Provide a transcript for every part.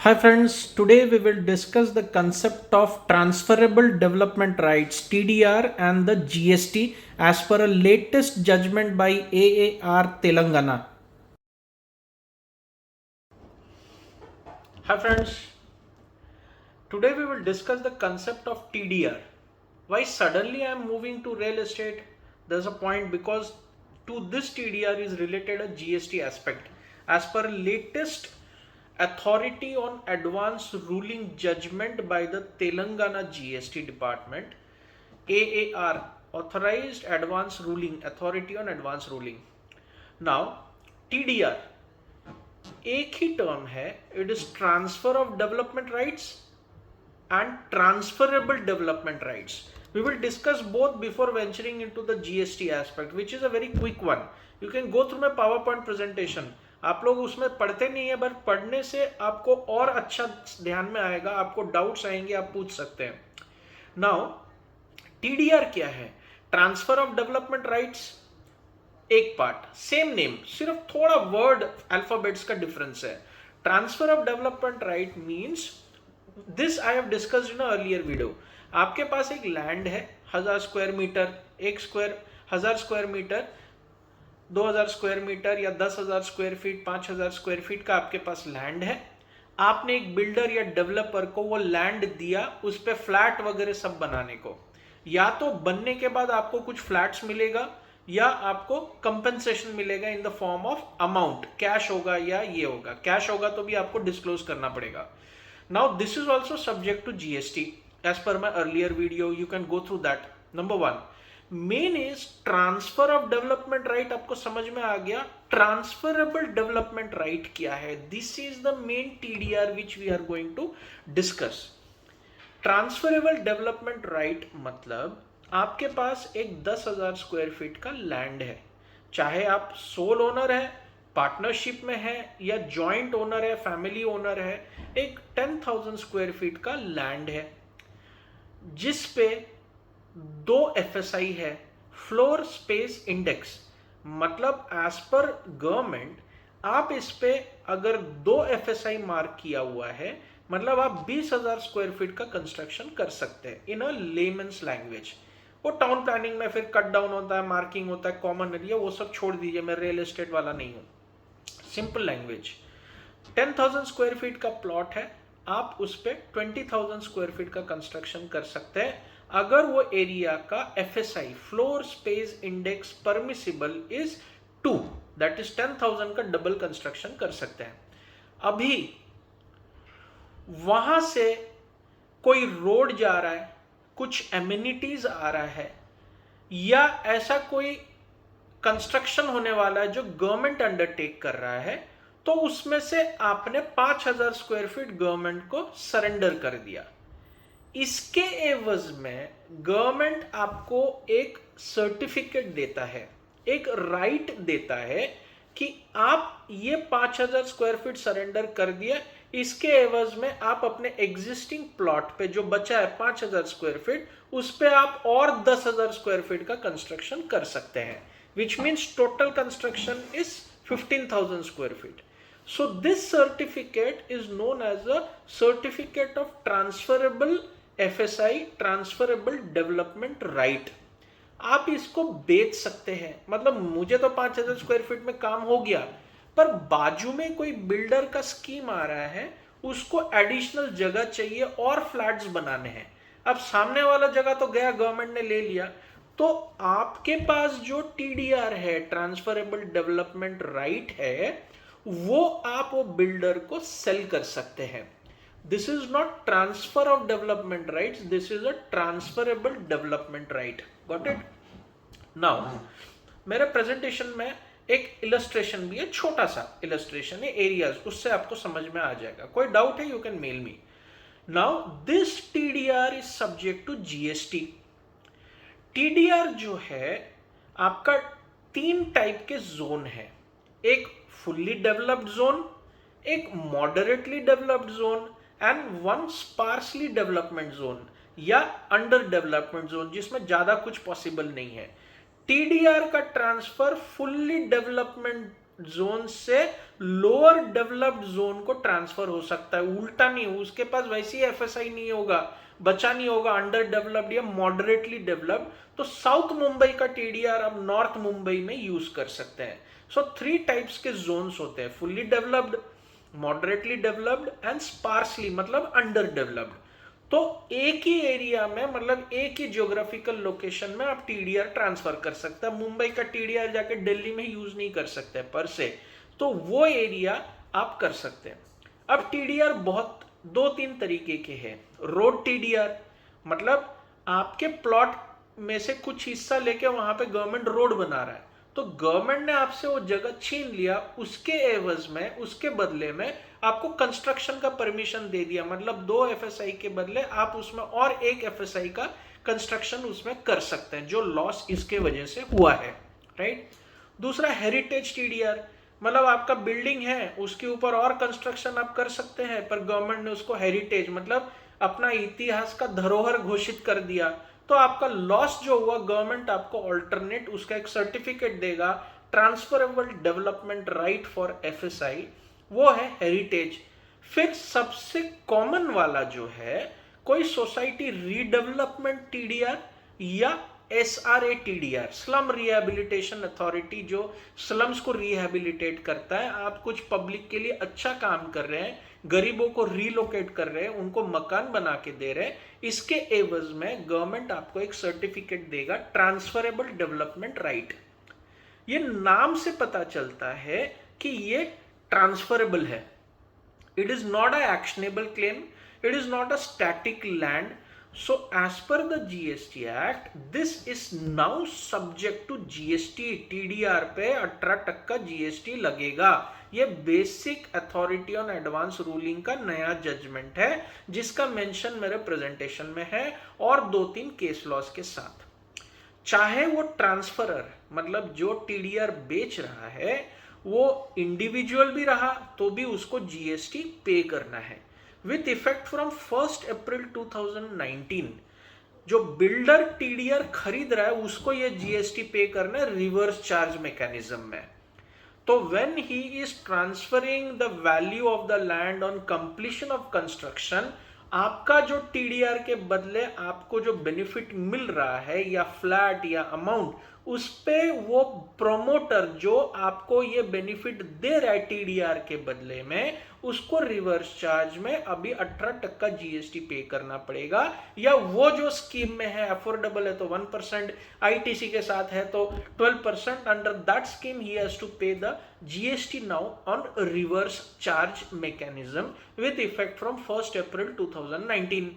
Hi friends, today we will discuss the concept of transferable development rights TDR and the GST as per a latest judgment by AAR Telangana. Hi friends, today we will discuss the concept of TDR. Why suddenly I am moving to real estate? There's a point because to this TDR is related a GST aspect. As per latest authority on advance ruling judgment by the Telangana GST department, AAR, authorized advance ruling, authority on advance ruling. Now TDR एक ही term है, it is transfer of development rights and transferable development rights. We will discuss both before venturing into the GST aspect, which is a very quick one. You can go through my PowerPoint presentation. आप लोग उसमें पढ़ते नहीं है, but पढ़ने से आपको और अच्छा ध्यान में आएगा, आपको डाउट्स आएंगे, आप पूछ सकते हैं. नाउ TDR क्या है? ट्रांसफर ऑफ डेवलपमेंट राइट्स एक पार्ट, सेम नेम, सिर्फ थोड़ा वर्ड अल्फाबेट्स का डिफरेंस है. Transfer of development right means this I have discussed in earlier video. आपके पास एक लैंड है 1000 square metre, 1000 square metre, 2000 square metre या 10,000 स्क्वायर फीट, 5,000 स्क्वायर फीट का आपके पास लैंड है. आपने एक बिल्डर या डेवलपर को वो लैंड दिया उस पर फ्लैट वगैरह सब बनाने को. या तो बनने के बाद आपको कुछ फ्लैट्स मिलेगा या आपको कंपनसेशन मिलेगा in the form of amount, cash होगा या ये होगा. कैश होगा तो भी आपको डिस्क्लोज करना पड़ेगा. Now this is also subject to GST as per my earlier video. You can go through that. Number one, main is transfer of development right. आपको समझ में आ गया. Transferable development right क्या है? This is the main TDR which we are going to discuss. Transferable development right मतलब आपके पास एक 10,000 स्क्वायर फीट का लैंड है, चाहे आप सोल ओनर है, पार्टनरशिप में है या जॉइंट ओनर है, फैमिली ओनर है. एक 10,000 स्क्वायर फीट का लैंड है जिस पे 2 FSI है, फ्लोर स्पेस इंडेक्स. मतलब एज पर गवर्नमेंट आप इस पे अगर 2 FSI मार्क किया हुआ है, मतलब आप 20,000 स्क्वायर फीट का कंस्ट्रक्शन कर सकते हैं इन अ लेमन्स लैंग्वेज. वो टाउन प्लानिंग में फिर कट डाउन होता है, मार्किंग होता है, कॉमन एरिया, वो सब छोड़ दीजिए, मैं रियल एस्टेट वाला नहीं हूं. सिंपल लैंग्वेज, 10,000 स्क्वायर फीट का प्लॉट है, आप उस पर 20,000 स्क्वायर फीट का कंस्ट्रक्शन कर सकते हैं अगर वो एरिया का FSI, floor space index, permissible is 2, that is 10,000 का डबल कंस्ट्रक्शन कर सकते हैं. अभी वहां से कोई रोड जा रहा है, कुछ एमिनिटीज आ रहा है या ऐसा कोई कंस्ट्रक्शन होने वाला है जो गवर्नमेंट अंडरटेक कर रहा है, तो उसमें से आपने 5,000 स्क्वायर फीट गवर्नमेंट को सरेंडर कर दिया. इसके एवज में गवर्नमेंट आपको एक सर्टिफिकेट देता है, एक राइट देता है कि आप ये 5,000 स्क्वायर फीट सरेंडर कर दिया. इसके एवज में आप अपने एग्जिस्टिंग प्लॉट पे जो बचा है 5,000 स्क्वायर फीट, उस पे आप और 10,000 स्क्वायर फीट का कंस्ट्रक्शन कर सकते हैं, which means total construction is 15,000 square feet. So this certificate is known as a certificate of transferable FSI, transferable development right. आप इसको बेच सकते हैं. मतलब मुझे तो 5,000 स्क्वायर फीट में काम हो गया, पर बाजू में कोई बिल्डर का स्कीम आ रहा है, उसको एडिशनल जगह चाहिए और फ्लैट्स बनाने हैं. अब सामने वाला जगह तो गया, गवर्नमेंट ने ले लिया, तो आपके पास जो TDR है, ट्रांसफरेबल डेवलपमेंट राइट है, वो आप वो बिल्डर को सेल कर सकते हैं. This is not transfer of development rights, this is a transferable development right. Got it? Now मेरे प्रेजेंटेशन में एक इलस्ट्रेशन भी है, छोटा सा इलस्ट्रेशन है, एरियाज, उससे आपको समझ में आ जाएगा. कोई डाउट है, you can mail me. Now this TDR is subject to GST. TDR जो है आपका 3 टाइप के जोन है. एक फुल्ली डेवलप्ड जोन, एक moderately developed zone and one sparsely development zone या अंडर डेवलपमेंट जोन, जिसमें ज्यादा कुछ पॉसिबल नहीं है. TDR का ट्रांसफर फुल्ली डेवलपमेंट जोन से लोअर डेवलप्ड जोन को ट्रांसफर हो सकता है, उल्टा नहीं, उसके पास वैसी एफएसआई नहीं होगा, बचा नहीं होगा अंडर डेवलप्ड या मॉडरेटली डेवलप्ड, तो साउथ मुंबई का टीडीआर अब नॉर्थ मुंबई में यूज कर सकते हैं। सो 3 टाइप्स के जोन्स होते हैं, fully developed, moderately developed and sparsely मतलब अंडर डेवलप्ड। तो एक ही एरिया में मतलब एक ही ज्योग्राफिकल लोकेशन में आप टीडीआर ट्रांसफर कर सकते हैं। मुंबई का टीडीआर जाके दिल्ली में यूज नहीं कर सकते पर से, तो वो एरिया आप कर सकते हैं। अब टीडीआर बहुत 2-3 तरीके के हैं। रोड टीडीआर मतलब आपके प्लॉट में से कुछ हिस्सा लेके वहां पे गवर्नमेंट रोड बना रहा है, तो गवर्नमेंट ने आपसे वो जगह छीन लिया, उसके एवज में, उसके बदले में आपको कंस्ट्रक्शन का परमिशन दे दिया, मतलब 2 एफएसआई के बदले आप उसमें और 1 एफएसआई का कंस्ट्रक्शन उसमें कर सकते हैं, जो लॉस इसके वजह से हुआ है, राइट। दूसरा हेरिटेज टीडीआर, मतलब आपका बिल्डिंग है उसके ऊपर और कंस्ट्रक्शन आप कर सकते हैं, पर गवर्नमेंट ने उसको हेरिटेज मतलब अपना इतिहास का धरोहर घोषित कर दिया, तो आपका लॉस जो हुआ गवर्नमेंट आपको ऑल्टरनेट उसका एक सर्टिफिकेट देगा, transferable development right for FSI, वो है हेरिटेज। फिर सबसे कॉमन वाला जो है कोई सोसाइटी रीडेवलपमेंट टीडीआर या SRA TDR, slum rehabilitation authority, जो स्लम्स को रिहेबिलिटेट करता है। आप कुछ पब्लिक के लिए अच्छा काम कर रहे हैं, गरीबों को रीलोकेट कर रहे हैं, उनको मकान बना के दे रहे हैं, इसके एवज में गवर्नमेंट आपको एक सर्टिफिकेट देगा, ट्रांसफरेबल डेवलपमेंट राइट। ये नाम से पता चलता है कि ये ट्रांसफरेबल है। It is not a actionable claim, it is not a static land. So as per the GST Act, this is now subject to GST। TDR पे 18% GST लगेगा। ये basic authority on advance ruling का नया judgement है, जिसका mention मेरे presentation में है और 2-3 केस लॉस के साथ। चाहे वो ट्रांसफरर मतलब जो टीडीआर बेच रहा है वो इंडिविजुअल भी रहा तो भी उसको जीएसटी पे करना है विथ इफेक्ट फ्रॉम 1 अप्रैल 2019। जो बिल्डर टीडीआर खरीद रहा है उसको ये जीएसटी पे करना है रिवर्स चार्ज मैकेनिज्म में। तो when he is transferring the value of the land on completion of construction, आपका जो टीडीआर के बदले आपको जो बेनिफिट मिल रहा है या फ्लैट या अमाउंट, उस पे वो प्रोमोटर जो आपको ये बेनिफिट दे रहा है टीडीआर के बदले में, उसको रिवर्स चार्ज में अभी 18% जीएसटी पे करना पड़ेगा। या वो जो स्कीम में है अफोर्डेबल है तो 1%, आईटीसी के साथ है तो 12%, under that scheme he has to pay the GST now on reverse charge mechanism with effect from 1 April 2019।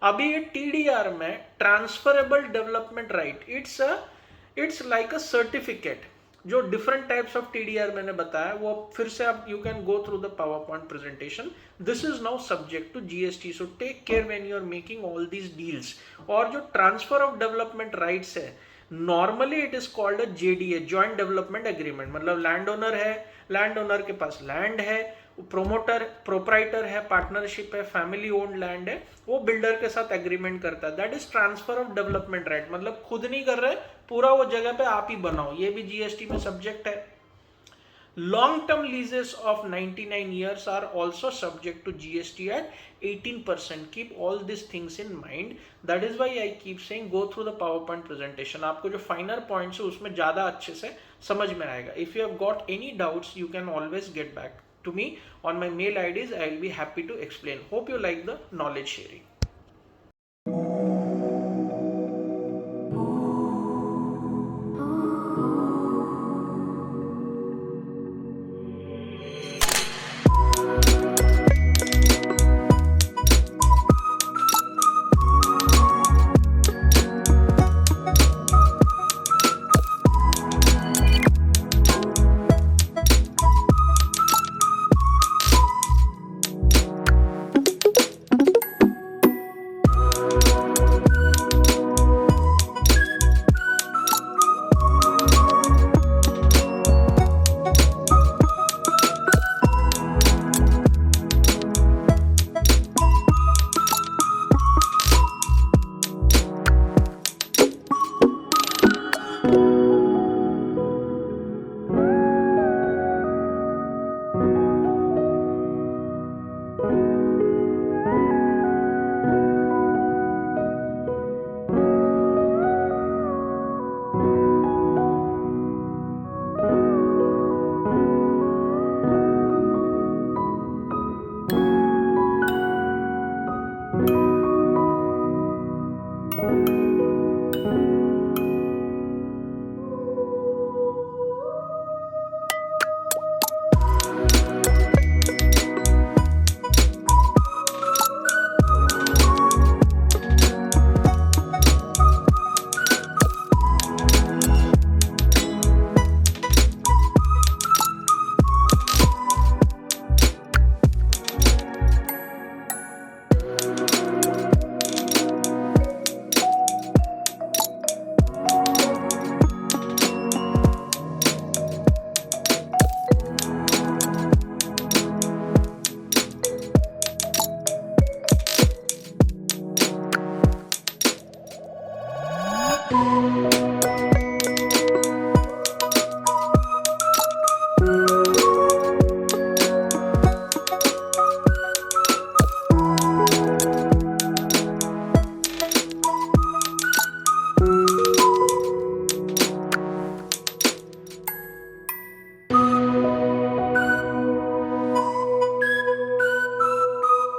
अभी ये टीडीआर में transferable development right, it's like a certificate. जो डिफरेंट टाइप्स ऑफ टीडीआर मैंने बताया वो फिर से आप you can go through the PowerPoint presentation. This is now subject to GST, so take care when you are making all these deals. और जो transfer of development rights है, normally it is called a JDA, joint development agreement. मतलब land owner है, land owner के पास land है, promoter proprietor है, partnership है, family owned land है, वो बिल्डर के साथ एग्रीमेंट करता है। That is transfer of development right, मतलब खुद नहीं कर रहे, पूरा वो जगह पे आप ही बनाओ, ये भी जीएसटी में सब्जेक्ट है। Long term leases of 99 years are also subject to GST at 18%। Keep all this things in mind. That is why I keep saying go through the PowerPoint presentation. आपको जो final points है उसमें ज्यादा अच्छे से समझ में आएगा। If you have got any doubts you can always get back to me on my mail IDs. I will be happy to explain. Hope you like the knowledge sharing.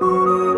है।